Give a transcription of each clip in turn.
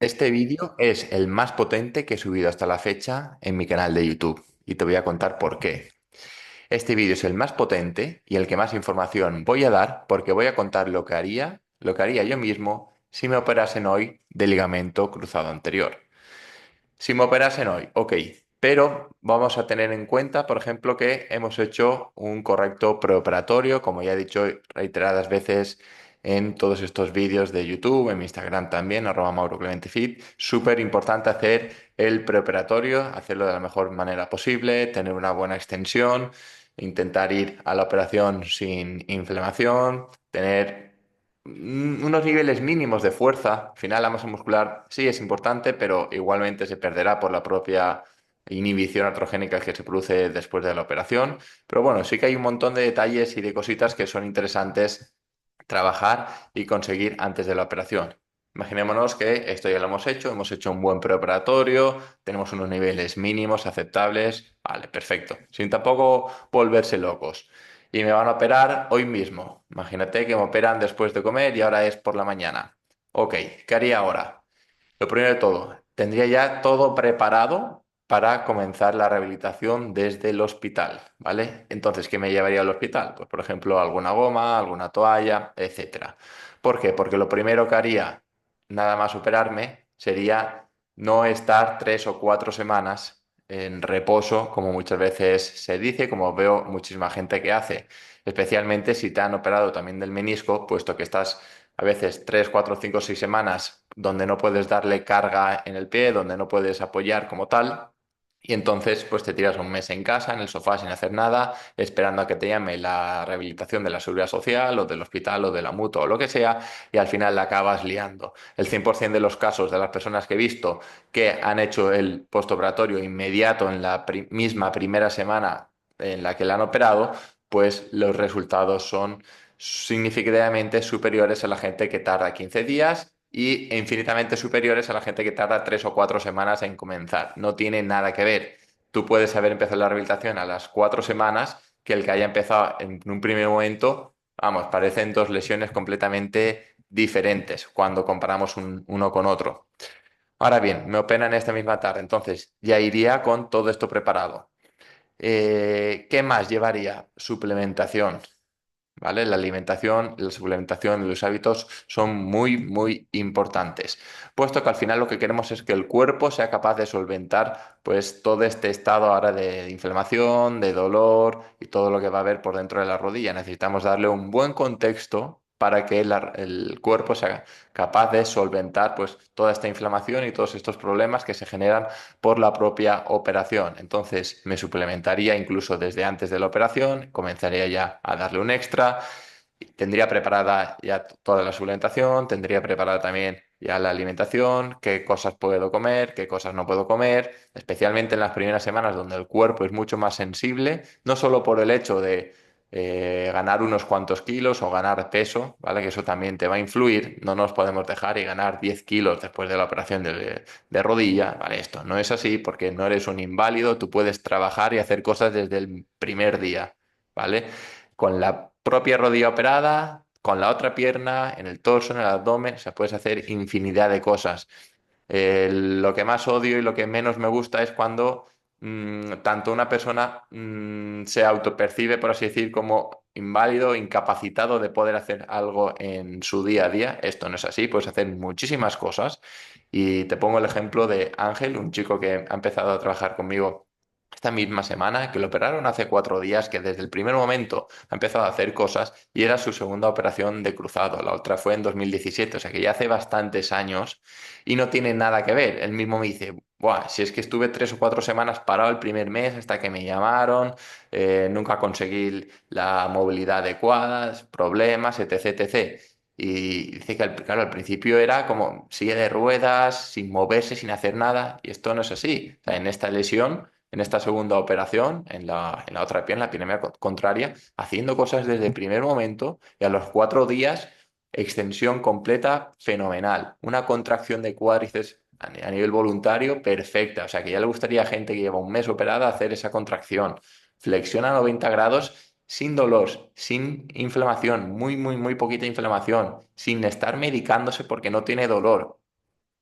Este vídeo es el más potente que he subido hasta la fecha en mi canal de YouTube y te voy a contar por qué. Este vídeo es el más potente y el que más información voy a dar porque voy a contar lo que haría yo mismo si me operasen hoy del ligamento cruzado anterior. Si me operasen hoy, ok, pero vamos a tener en cuenta, por ejemplo, que hemos hecho un correcto preoperatorio, como ya he dicho reiteradas veces en todos estos vídeos de YouTube, en mi Instagram también, @MauroClementeFit. Súper importante hacer el preoperatorio, hacerlo de la mejor manera posible, tener una buena extensión, intentar ir a la operación sin inflamación, tener unos niveles mínimos de fuerza. Al final, la masa muscular sí es importante, pero igualmente se perderá por la propia inhibición artrogénica que se produce después de la operación. Pero bueno, sí que hay un montón de detalles y de cositas que son interesantes trabajar y conseguir antes de la operación. Imaginémonos que esto ya lo hemos hecho un buen preoperatorio, tenemos unos niveles mínimos aceptables. Vale, perfecto. Sin tampoco volverse locos y me van a operar hoy mismo. Imagínate que me operan después de comer y ahora es por la mañana. Ok, ¿qué haría ahora? Lo primero de todo, tendría ya todo preparado para comenzar la rehabilitación desde el hospital, ¿vale? Entonces, ¿qué me llevaría al hospital? Pues, por ejemplo, alguna goma, alguna toalla, etcétera. ¿Por qué? Porque lo primero que haría, nada más operarme, sería no estar 3 o 4 semanas en reposo, como muchas veces se dice, como veo muchísima gente que hace, especialmente si te han operado también del menisco, puesto que estás a veces 3, 4, 5, 6 semanas donde no puedes darle carga en el pie, donde no puedes apoyar como tal. Y entonces, pues te tiras un mes en casa, en el sofá, sin hacer nada, esperando a que te llame la rehabilitación de la seguridad social o del hospital o de la mutua o lo que sea, y al final la acabas liando. El 100% de los casos de las personas que he visto que han hecho el postoperatorio inmediato en la misma primera semana en la que la han operado, pues los resultados son significativamente superiores a la gente que tarda 15 días y infinitamente superiores a la gente que tarda 3 o 4 semanas en comenzar. No tiene nada que ver. Tú puedes haber empezado la rehabilitación a las 4 semanas que el que haya empezado en un primer momento. Vamos, parecen dos lesiones completamente diferentes cuando comparamos uno con otro. Ahora bien, me operan esta misma tarde, entonces ya iría con todo esto preparado. ¿Qué más llevaría? Suplementación. ¿Vale? La alimentación, la suplementación y los hábitos son muy, muy importantes, puesto que al final lo que queremos es que el cuerpo sea capaz de solventar pues todo este estado ahora de inflamación, de dolor y todo lo que va a haber por dentro de la rodilla. Necesitamos darle un buen contexto para que el cuerpo sea capaz de solventar pues toda esta inflamación y todos estos problemas que se generan por la propia operación. Entonces me suplementaría incluso desde antes de la operación, comenzaría ya a darle un extra, tendría preparada ya toda la suplementación, tendría preparada también ya la alimentación, qué cosas puedo comer, qué cosas no puedo comer, especialmente en las primeras semanas donde el cuerpo es mucho más sensible, no solo por el hecho de ganar unos cuantos kilos o ganar peso, ¿vale? Que eso también te va a influir. No nos podemos dejar y ganar 10 kilos después de la operación de rodilla, ¿vale? Esto no es así porque no eres un inválido, tú puedes trabajar y hacer cosas desde el primer día, ¿vale? Con la propia rodilla operada, con la otra pierna, en el torso, en el abdomen, o sea, puedes hacer infinidad de cosas. Lo que más odio y lo que menos me gusta es cuando tanto una persona se autopercibe, por así decir, como inválido, incapacitado de poder hacer algo en su día a día. Esto no es así, puedes hacer muchísimas cosas. Y te pongo el ejemplo de Ángel, un chico que ha empezado a trabajar conmigo esta misma semana, que lo operaron hace 4 días, que desde el primer momento ha empezado a hacer cosas y era su segunda operación de cruzado. La otra fue en 2017, o sea que ya hace bastantes años y no tiene nada que ver. Él mismo me dice, buah, si es que estuve 3 o 4 semanas parado el primer mes hasta que me llamaron, nunca conseguí la movilidad adecuada, problemas, etc, etc. Y dice que, claro, al principio era como silla de ruedas, sin moverse, sin hacer nada, y esto no es así. O sea, en esta lesión, en esta segunda operación, en la otra pierna, la pierna contraria, haciendo cosas desde el primer momento y a los 4 días extensión completa fenomenal. Una contracción de cuádriceps a nivel voluntario perfecta. O sea, que ya le gustaría a gente que lleva un mes operada hacer esa contracción. Flexión a 90 grados sin dolor, sin inflamación, muy, muy, muy poquita inflamación, sin estar medicándose porque no tiene dolor.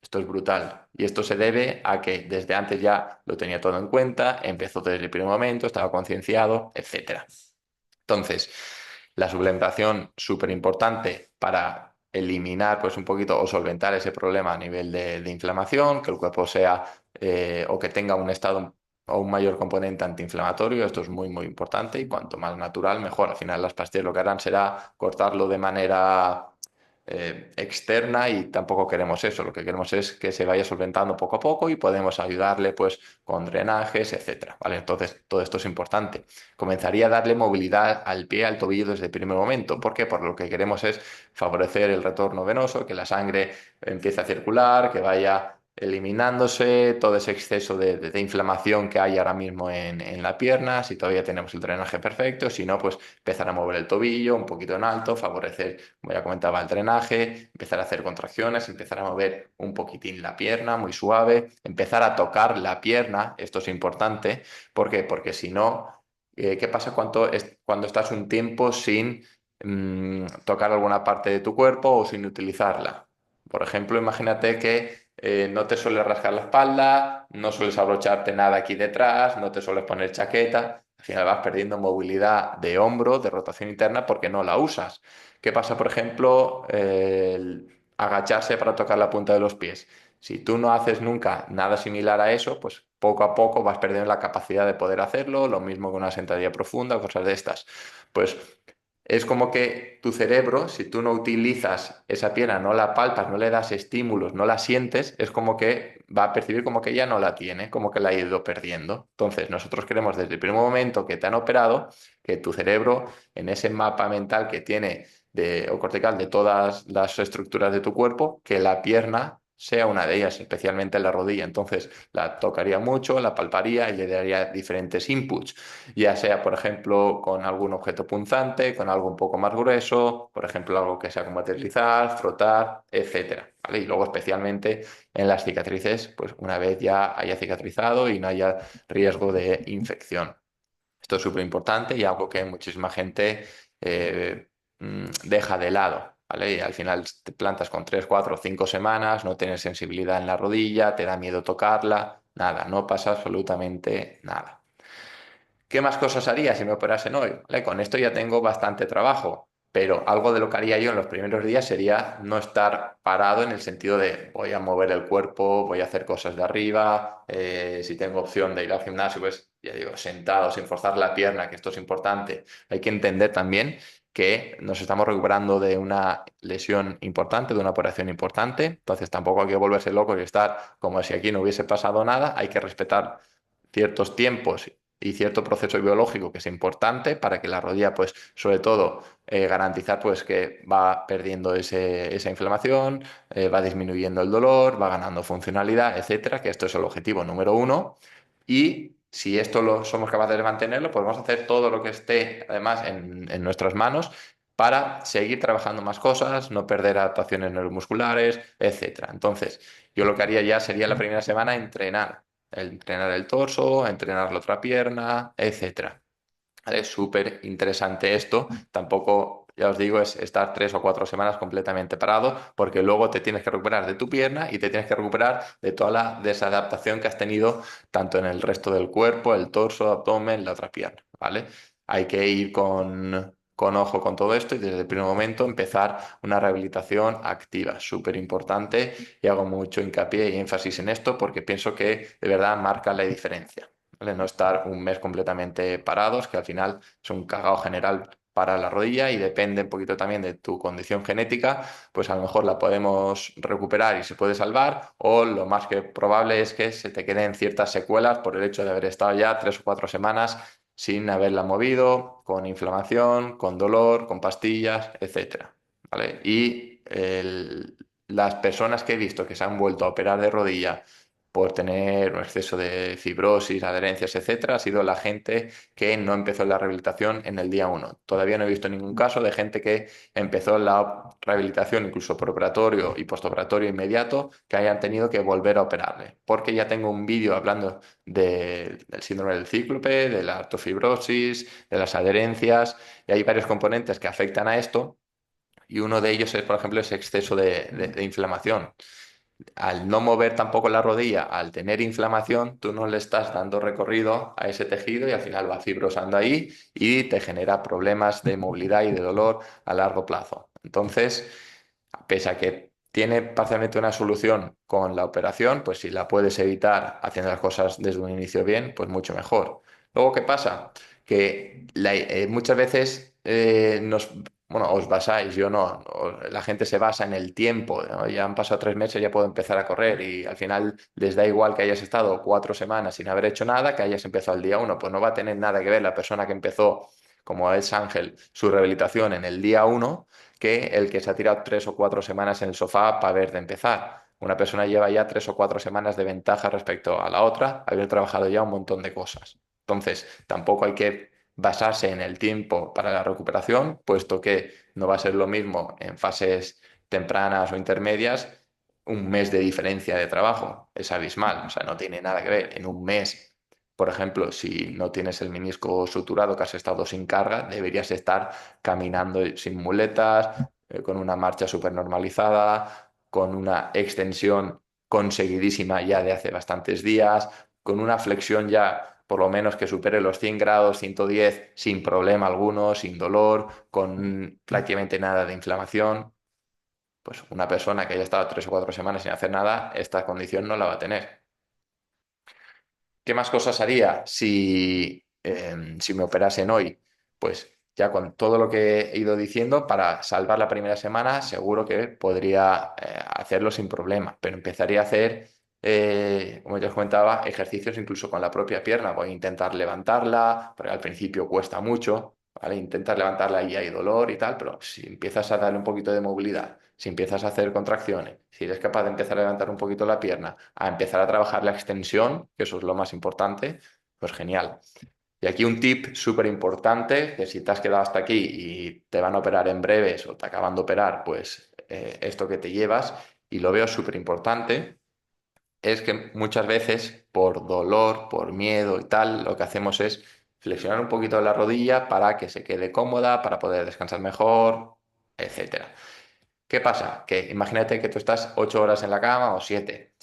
Esto es brutal. Y esto se debe a que desde antes ya lo tenía todo en cuenta, empezó desde el primer momento, estaba concienciado, etcétera. Entonces, la suplementación súper importante para eliminar pues un poquito o solventar ese problema a nivel de inflamación, que el cuerpo sea o que tenga un estado o un mayor componente antiinflamatorio, esto es muy importante y cuanto más natural mejor. Al final las pastillas lo que harán será cortarlo de manera externa y tampoco queremos eso, lo que queremos es que se vaya solventando poco a poco y podemos ayudarle pues con drenajes, etcétera, ¿vale? Entonces todo esto es importante. Comenzaría a darle movilidad al pie, al tobillo desde el primer momento. ¿Por qué? Porque lo que queremos es favorecer el retorno venoso, que la sangre empiece a circular, que vaya eliminándose todo ese exceso de inflamación que hay ahora mismo en la pierna, si todavía tenemos el drenaje perfecto, si no, pues empezar a mover el tobillo un poquito en alto, favorecer, como ya comentaba, el drenaje, empezar a hacer contracciones, empezar a mover un poquitín la pierna, muy suave, empezar a tocar la pierna, esto es importante, ¿por qué? Porque si no, ¿qué pasa cuando estás un tiempo sin tocar alguna parte de tu cuerpo o sin utilizarla? Por ejemplo, imagínate que no te sueles rascar la espalda, no sueles abrocharte nada aquí detrás, no te sueles poner chaqueta. Al final vas perdiendo movilidad de hombro, de rotación interna, porque no la usas. ¿Qué pasa, por ejemplo, el agacharse para tocar la punta de los pies? Si tú no haces nunca nada similar a eso, pues poco a poco vas perdiendo la capacidad de poder hacerlo, lo mismo que una sentadilla profunda, cosas de estas. Pues es como que tu cerebro, si tú no utilizas esa pierna, no la palpas, no le das estímulos, no la sientes, es como que va a percibir como que ya no la tiene, como que la ha ido perdiendo. Entonces, nosotros queremos desde el primer momento que te han operado, que tu cerebro, en ese mapa mental que tiene o cortical de todas las estructuras de tu cuerpo, que la pierna sea una de ellas, especialmente la rodilla. Entonces, la tocaría mucho, la palparía y le daría diferentes inputs, ya sea, por ejemplo, con algún objeto punzante, con algo un poco más grueso, por ejemplo, algo que sea como deslizar, frotar, etcétera, ¿vale? Y luego, especialmente en las cicatrices, pues una vez ya haya cicatrizado y no haya riesgo de infección. Esto es súper importante y algo que muchísima gente deja de lado, ¿vale? Y al final te plantas con 3, 4, 5 semanas, no tienes sensibilidad en la rodilla, te da miedo tocarla, nada, no pasa absolutamente nada. ¿Qué más cosas haría si me operasen hoy? ¿Vale? Con esto ya tengo bastante trabajo, pero algo de lo que haría yo en los primeros días sería no estar parado en el sentido de voy a mover el cuerpo, voy a hacer cosas de arriba, si tengo opción de ir al gimnasio, pues ya digo, sentado, sin forzar la pierna, que esto es importante. Hay que entender también que nos estamos recuperando de una lesión importante, de una operación importante, entonces tampoco hay que volverse loco y estar como si aquí no hubiese pasado nada, hay que respetar ciertos tiempos y cierto proceso biológico que es importante para que la rodilla, pues, sobre todo, garantizar, pues, que va perdiendo esa inflamación, va disminuyendo el dolor, va ganando funcionalidad, etcétera, que esto es el objetivo número uno. Y si esto lo somos capaces de mantenerlo, podemos hacer todo lo que esté, además, en nuestras manos para seguir trabajando más cosas, no perder adaptaciones neuromusculares, etcétera. Entonces, yo lo que haría ya sería la primera semana entrenar el torso, entrenar la otra pierna, etcétera. ¿Vale? Es súper interesante esto. Tampoco, ya os digo, es estar 3 o 4 semanas completamente parado, porque luego te tienes que recuperar de tu pierna y te tienes que recuperar de toda la desadaptación que has tenido tanto en el resto del cuerpo, el torso, abdomen, la otra pierna, ¿vale? Hay que ir con ojo con todo esto y desde el primer momento empezar una rehabilitación activa, súper importante, y hago mucho hincapié y énfasis en esto porque pienso que de verdad marca la diferencia. ¿Vale? No estar un mes completamente parados, que al final es un cagao general para la rodilla y depende un poquito también de tu condición genética, pues a lo mejor la podemos recuperar y se puede salvar, o lo más que probable es que se te queden ciertas secuelas por el hecho de haber estado ya 3 o 4 semanas sin haberla movido, con inflamación, con dolor, con pastillas, etcétera. ¿Vale? Y las personas que he visto que se han vuelto a operar de rodilla por tener un exceso de fibrosis, adherencias, etcétera, ha sido la gente que no empezó la rehabilitación en el día uno. Todavía no he visto ningún caso de gente que empezó la rehabilitación incluso preoperatorio y postoperatorio inmediato que hayan tenido que volver a operarle. Porque ya tengo un vídeo hablando del síndrome del cíclope, de la artrofibrosis, de las adherencias, y hay varios componentes que afectan a esto, y uno de ellos es, por ejemplo, ese exceso de inflamación. al no mover tampoco la rodilla, al tener inflamación, tú no le estás dando recorrido a ese tejido y al final va fibrosando ahí y te genera problemas de movilidad y de dolor a largo plazo. Entonces, pese a que tiene parcialmente una solución con la operación, pues si la puedes evitar haciendo las cosas desde un inicio bien, pues mucho mejor. Luego, ¿qué pasa? Que muchas veces bueno, os basáis, yo no, la gente se basa en el tiempo, ¿no? Ya han pasado 3 meses, ya puedo empezar a correr y al final les da igual que hayas estado 4 semanas sin haber hecho nada, que hayas empezado el día 1, pues no va a tener nada que ver la persona que empezó, como es Ángel, su rehabilitación en el día 1 que el que se ha tirado 3 o 4 semanas en el sofá para ver de empezar. Una persona lleva ya 3 o 4 semanas de ventaja respecto a la otra, haber trabajado ya un montón de cosas. Entonces, tampoco hay que basarse en el tiempo para la recuperación, puesto que no va a ser lo mismo en fases tempranas o intermedias, un mes de diferencia de trabajo. Es abismal, o sea, no tiene nada que ver. En un mes, por ejemplo, si no tienes el menisco suturado, que has estado sin carga, deberías estar caminando sin muletas, con una marcha súper normalizada, con una extensión conseguidísima ya de hace bastantes días, con una flexión ya por lo menos que supere los 100 grados, 110, sin problema alguno, sin dolor, con prácticamente nada de inflamación. Pues una persona que haya estado 3 o 4 semanas sin hacer nada, esta condición no la va a tener. ¿Qué más cosas haría si me operasen hoy? Pues ya con todo lo que he ido diciendo, para salvar la primera semana, seguro que podría hacerlo sin problema, pero empezaría a hacer, como ya os comentaba, ejercicios incluso con la propia pierna. Voy a intentar levantarla, porque al principio cuesta mucho, ¿vale? Intentar levantarla y hay dolor y tal, pero si empiezas a darle un poquito de movilidad, si empiezas a hacer contracciones, si eres capaz de empezar a levantar un poquito la pierna, a empezar a trabajar la extensión, que eso es lo más importante, pues genial. Y aquí un tip súper importante, que si te has quedado hasta aquí y te van a operar en breves o te acaban de operar, pues esto que te llevas, y lo veo súper importante, es que muchas veces por dolor, por miedo y tal, lo que hacemos es flexionar un poquito la rodilla para que se quede cómoda, para poder descansar mejor, etcétera. ¿Qué pasa? Que imagínate que tú estás 8 horas en la cama o 7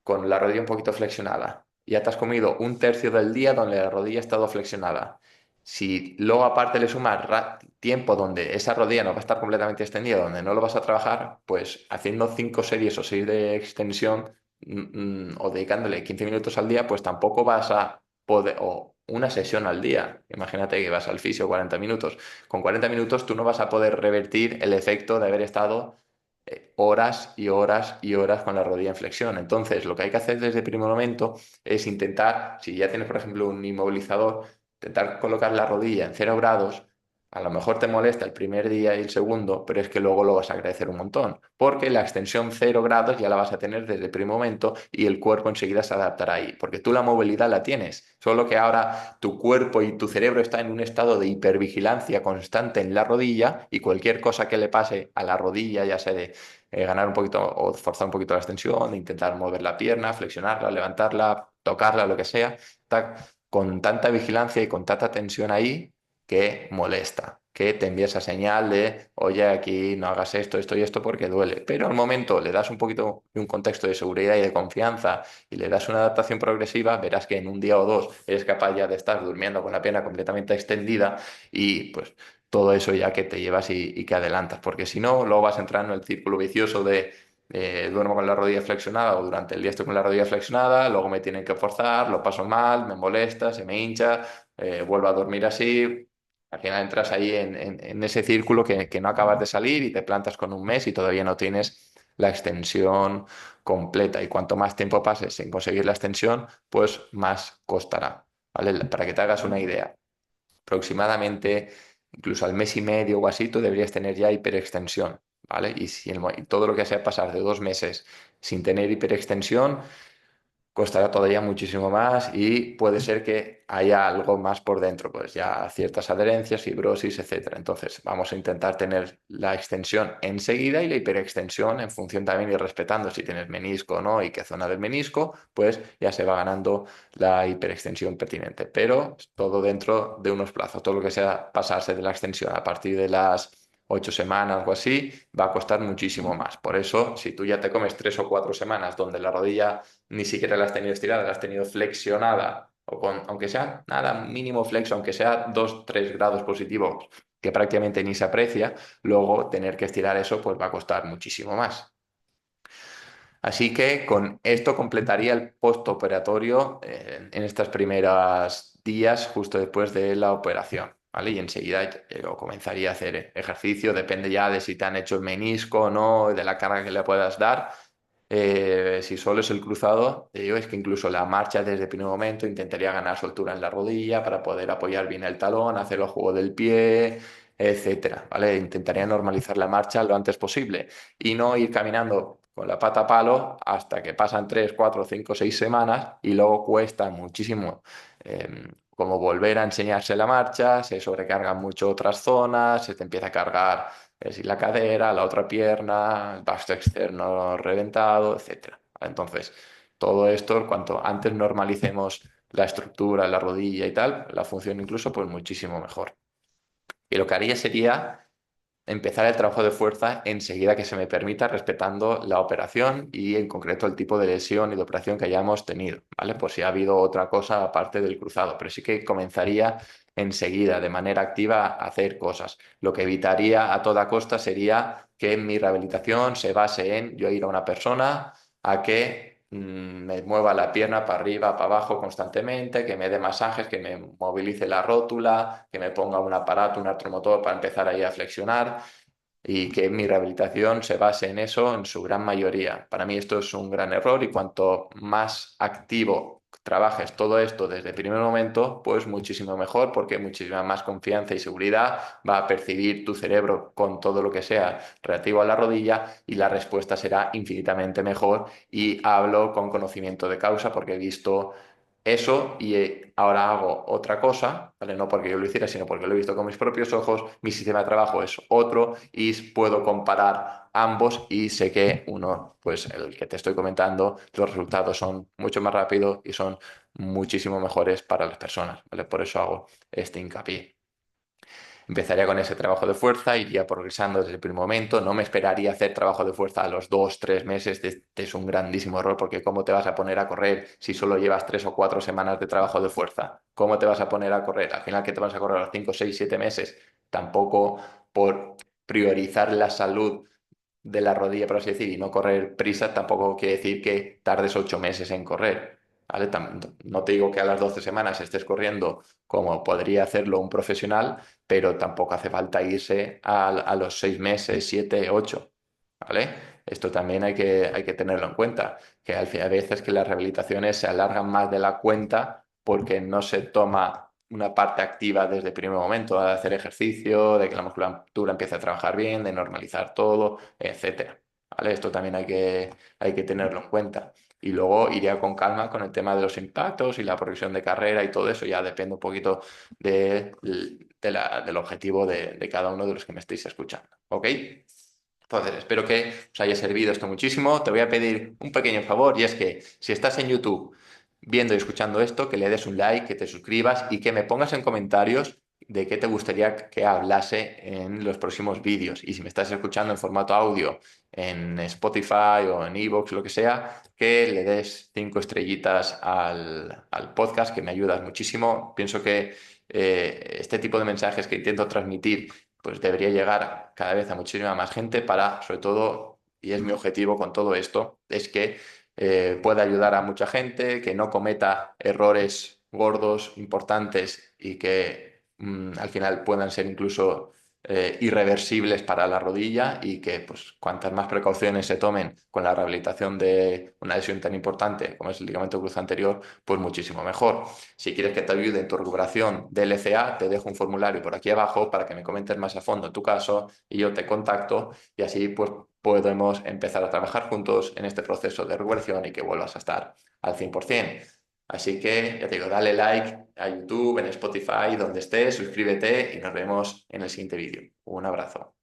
con la rodilla un poquito flexionada. Ya te has comido un tercio del día donde la rodilla ha estado flexionada. Si luego aparte le sumas tiempo donde esa rodilla no va a estar completamente extendida, donde no lo vas a trabajar, pues haciendo 5 series o 6 de extensión o dedicándole 15 minutos al día, pues tampoco vas a poder, o una sesión al día. Imagínate que vas al fisio 40 minutos. Con 40 minutos tú no vas a poder revertir el efecto de haber estado horas y horas y horas con la rodilla en flexión. Entonces, lo que hay que hacer desde el primer momento es intentar, si ya tienes, por ejemplo, un inmovilizador, intentar colocar la rodilla en 0 grados. A lo mejor te molesta el primer día y el segundo, pero es que luego lo vas a agradecer un montón, porque la extensión 0 grados ya la vas a tener desde el primer momento y el cuerpo enseguida se adaptará ahí, porque tú la movilidad la tienes, solo que ahora tu cuerpo y tu cerebro está en un estado de hipervigilancia constante en la rodilla y cualquier cosa que le pase a la rodilla, ya sea de ganar un poquito o forzar un poquito la extensión, de intentar mover la pierna, flexionarla, levantarla, tocarla, lo que sea, está con tanta vigilancia y con tanta tensión ahí que molesta, que te envía esa señal de, oye, aquí no hagas esto, esto y esto porque duele. Pero al momento le das un poquito de un contexto de seguridad y de confianza y le das una adaptación progresiva, verás que en un día o dos eres capaz ya de estar durmiendo con la pierna completamente extendida y pues todo eso ya que te llevas y que adelantas, porque si no, luego vas entrando en el círculo vicioso de duermo con la rodilla flexionada o durante el día estoy con la rodilla flexionada, luego me tienen que forzar, lo paso mal, me molesta, se me hincha, vuelvo a dormir así. Al final entras ahí en ese círculo que no acabas de salir y te plantas con un mes y todavía no tienes la extensión completa. Y cuanto más tiempo pases sin conseguir la extensión, pues más costará. ¿Vale? Para que te hagas una idea, aproximadamente incluso al mes y medio o así, tú deberías tener ya hiperextensión, ¿vale? Y si y todo lo que sea pasar de 2 meses sin tener hiperextensión, costará todavía muchísimo más y puede ser que haya algo más por dentro, pues ya ciertas adherencias, fibrosis, etcétera. Entonces, vamos a intentar tener la extensión enseguida y la hiperextensión en función también y respetando si tienes menisco o no y qué zona del menisco, pues ya se va ganando la hiperextensión pertinente. Pero todo dentro de unos plazos, todo lo que sea pasarse de la extensión a partir de las 8 semanas o así, va a costar muchísimo más. Por eso, si tú ya te comes 3 o 4 semanas donde la rodilla ni siquiera la has tenido estirada, la has tenido flexionada, o con, aunque sea nada, mínimo flexo, aunque sea 2 o 3 grados positivos, que prácticamente ni se aprecia, luego tener que estirar eso pues va a costar muchísimo más. Así que con esto completaría el postoperatorio en estas primeras días justo después de la operación, ¿vale? Y enseguida comenzaría a hacer ejercicio, depende ya de si te han hecho el menisco o no, de la carga que le puedas dar. Si solo es el cruzado, te digo, es que incluso la marcha desde el primer momento intentaría ganar soltura en la rodilla para poder apoyar bien el talón, hacer el juego del pie, etcétera, ¿vale? Intentaría normalizar la marcha lo antes posible y no ir caminando con la pata a palo hasta que pasan 3, 4, 5, 6 semanas y luego cuesta muchísimo como volver a enseñarse la marcha, se sobrecargan mucho otras zonas, se te empieza a cargar si la cadera, la otra pierna, el vasto externo reventado, etcétera. Entonces, todo esto, cuanto antes normalicemos la estructura, la rodilla y tal, la función incluso, pues muchísimo mejor. Y lo que haría sería empezar el trabajo de fuerza enseguida que se me permita, respetando la operación y en concreto el tipo de lesión y de operación que hayamos tenido, ¿vale? Por si ha habido otra cosa aparte del cruzado, pero sí que comenzaría enseguida, de manera activa, a hacer cosas. Lo que evitaría a toda costa sería que mi rehabilitación se base en yo ir a una persona a que me mueva la pierna para arriba, para abajo constantemente, que me dé masajes, que me movilice la rótula, que me ponga un aparato, un artromotor para empezar ahí a flexionar y que mi rehabilitación se base en eso en su gran mayoría. Para mí esto es un gran error y cuanto más activo trabajes todo esto desde el primer momento, pues muchísimo mejor porque muchísima más confianza y seguridad va a percibir tu cerebro con todo lo que sea relativo a la rodilla y la respuesta será infinitamente mejor y hablo con conocimiento de causa porque he visto eso y ahora hago otra cosa, ¿vale? No porque yo lo hiciera, sino porque lo he visto con mis propios ojos, mi sistema de trabajo es otro y puedo comparar ambos y sé que uno, pues el que te estoy comentando, los resultados son mucho más rápidos y son muchísimo mejores para las personas, ¿vale? Por eso hago este hincapié. Empezaría con ese trabajo de fuerza, iría progresando desde el primer momento, no me esperaría hacer trabajo de fuerza a los 2, 3 meses, este es un grandísimo error porque ¿cómo te vas a poner a correr si solo llevas 3 o 4 semanas de trabajo de fuerza? ¿Cómo te vas a poner a correr? Al final, ¿qué te vas a correr a los 5, 6, 7 meses? Tampoco por priorizar la salud de la rodilla, por así decir, y no correr prisa, tampoco quiere decir que tardes 8 meses en correr. ¿Vale? No te digo que a las 12 semanas estés corriendo como podría hacerlo un profesional, pero tampoco hace falta irse a los 6 meses, 7, 8. ¿Vale? Esto también hay que tenerlo en cuenta, que al final a veces que las rehabilitaciones se alargan más de la cuenta porque no se toma una parte activa desde el primer momento, de hacer ejercicio, de que la musculatura empiece a trabajar bien, de normalizar todo, etcétera. ¿Vale? Esto también hay que tenerlo en cuenta. Y luego iría con calma con el tema de los impactos y la progresión de carrera y todo eso, ya depende un poquito del objetivo de cada uno de los que me estéis escuchando. ¿Ok? Entonces, espero que os haya servido esto muchísimo. Te voy a pedir un pequeño favor y es que si estás en YouTube viendo y escuchando esto, que le des un like, que te suscribas y que me pongas en comentarios de qué te gustaría que hablase en los próximos vídeos. Y si me estás escuchando en formato audio en Spotify o en iVoox, lo que sea, que le des 5 estrellitas al podcast, que me ayudas muchísimo. Pienso que este tipo de mensajes que intento transmitir pues debería llegar cada vez a muchísima más gente para, sobre todo, y es mi objetivo con todo esto, es que pueda ayudar a mucha gente, que no cometa errores gordos, importantes y que al final puedan ser incluso irreversibles para la rodilla y que pues cuantas más precauciones se tomen con la rehabilitación de una lesión tan importante como es el ligamento cruzado anterior, pues muchísimo mejor. Si quieres que te ayude en tu recuperación del LCA, te dejo un formulario por aquí abajo para que me comentes más a fondo tu caso y yo te contacto y así pues podemos empezar a trabajar juntos en este proceso de recuperación y que vuelvas a estar al 100%. Así que ya te digo, dale like a YouTube, en Spotify, donde estés, suscríbete y nos vemos en el siguiente vídeo. Un abrazo.